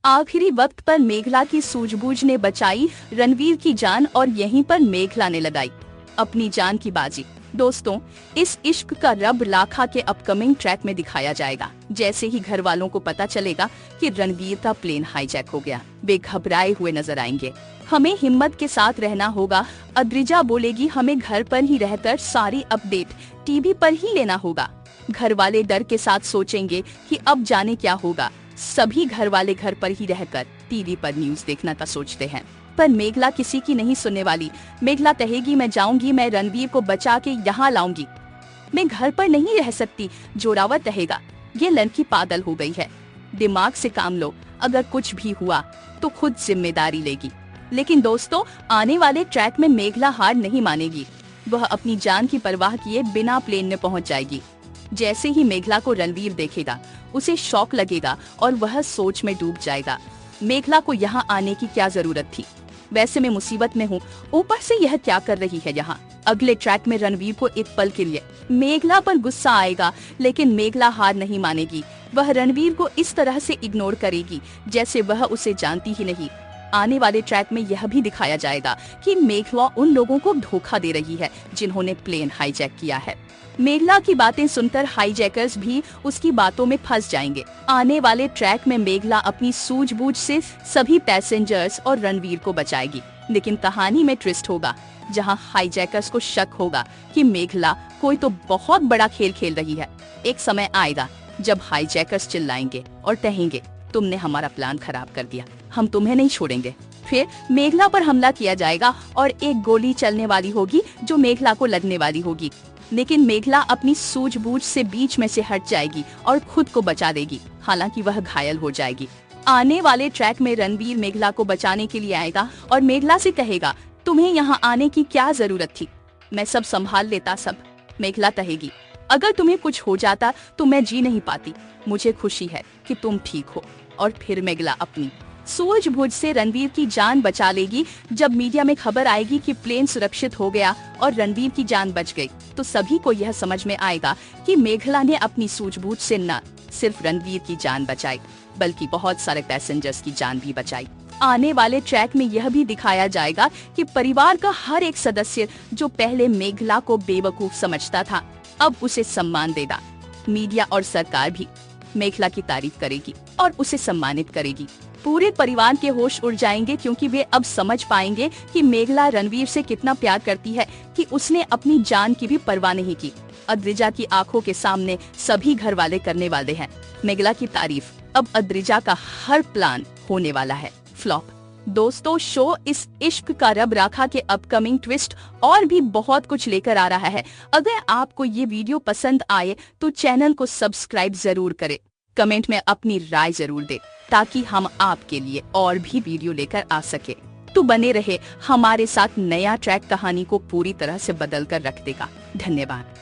आखिरी वक्त पर मेघला की सूझबूझ ने बचाई रणवीर की जान और यहीं पर मेघला ने लगाई अपनी जान की बाजी। दोस्तों, इस इश्क का रब लाखा के अपकमिंग ट्रैक में दिखाया जाएगा। जैसे ही घर वालों को पता चलेगा कि रणवीर का प्लेन हाईजैक हो गया, वे घबराए हुए नजर आएंगे। हमें हिम्मत के साथ रहना होगा, अद्रिजा बोलेगी। हमें घर पर ही रहकर सारी अपडेट टीवी पर ही लेना होगा। घर वाले डर के साथ सोचेंगे कि अब जाने क्या होगा। सभी घर वाले घर पर ही रहकर टीवी पर न्यूज देखना का सोचते हैं, पर मेघला किसी की नहीं सुनने वाली। मेघला कहेगी, मैं जाऊंगी, मैं रणवीर को बचा के यहाँ लाऊंगी, मैं घर पर नहीं रह सकती। जोरावर कहेगा, ये लड़की पागल हो गई है, दिमाग से काम लो, अगर कुछ भी हुआ तो खुद जिम्मेदारी लेगी। लेकिन दोस्तों, आने वाले ट्रैक में मेघला हार नहीं मानेगी। वह अपनी जान की परवाह किए बिना प्लेन में पहुंच जाएगी। जैसे ही मेघला को रणवीर देखेगा, उसे शॉक लगेगा और वह सोच में डूब जाएगा। मेघला को यहाँ आने की क्या जरूरत थी? वैसे मैं मुसीबत में हूँ, ऊपर से यह क्या कर रही है यहाँ? अगले ट्रैक में रणवीर को एक पल के लिए मेघला पर गुस्सा आएगा, लेकिन मेघला हार नहीं मानेगी। वह रणवीर को इस तरह से इग्नोर करेगी जैसे वह उसे जानती ही नहीं। आने वाले ट्रैक में यह भी दिखाया जाएगा कि मेघला उन लोगों को धोखा दे रही है जिन्होंने प्लेन हाईजैक किया है। मेघला की बातें सुनकर हाईजैकर्स भी उसकी बातों में फंस जाएंगे। आने वाले ट्रैक में मेघला अपनी सूझबूझ से सभी पैसेंजर्स और रणवीर को बचाएगी। लेकिन कहानी में ट्विस्ट होगा, जहां हाईजैकर्स को शक होगा कि मेघला कोई तो बहुत बड़ा खेल खेल रही है। एक समय आएगा जब हाईजैकर्स चिल्लाएंगे और कहेंगे, तुमने हमारा प्लान खराब कर दिया, हम तुम्हें नहीं छोड़ेंगे। फिर मेघला पर हमला किया जाएगा और एक गोली चलने वाली होगी जो मेघला को लगने वाली होगी। लेकिन मेघला अपनी सूझबूझ से बीच में से हट जाएगी और खुद को बचा देगी, हालांकि वह घायल हो जाएगी। आने वाले ट्रैक में रणवीर मेघला को बचाने के लिए आएगा और मेघला से कहेगा, तुम्हें यहाँ आने की क्या जरूरत थी, मैं सब संभाल लेता सब। मेघला कहेगी, अगर तुम्हें कुछ हो जाता तो मैं जी नहीं पाती, मुझे खुशी है कि तुम ठीक हो। और फिर मेघला अपनी सूझबूझ से रणवीर की जान बचा लेगी। जब मीडिया में खबर आएगी कि प्लेन सुरक्षित हो गया और रणवीर की जान बच गई, तो सभी को यह समझ में आएगा कि मेघला ने अपनी सूझबूझ से न सिर्फ रणवीर की जान बचाई, बल्कि बहुत सारे पैसेंजर्स की जान भी बचाई। आने वाले ट्रैक में यह भी दिखाया जाएगा कि परिवार का हर एक सदस्य जो पहले मेघला को बेवकूफ समझता था, अब उसे सम्मान देगा। मीडिया और सरकार भी मेघला की तारीफ करेगी और उसे सम्मानित करेगी। पूरे परिवार के होश उड़ जाएंगे, क्योंकि वे अब समझ पाएंगे कि मेघला रणवीर से कितना प्यार करती है कि उसने अपनी जान की भी परवाह नहीं की। अद्रिजा की आंखों के सामने सभी घर वाले करने वाले हैं मेघला की तारीफ। अब अद्रिजा का हर प्लान होने वाला है फ्लॉप। दोस्तों, शो इस इश्क का रब राखा के अपकमिंग ट्विस्ट और भी बहुत कुछ लेकर आ रहा है। अगर आपको ये वीडियो पसंद आए तो चैनल को सब्सक्राइब जरूर करें, कमेंट में अपनी राय जरूर दें, ताकि हम आपके लिए और भी वीडियो लेकर आ सके। तो बने रहे हमारे साथ, नया ट्रैक कहानी को पूरी तरह से बदल कर रख देगा। धन्यवाद।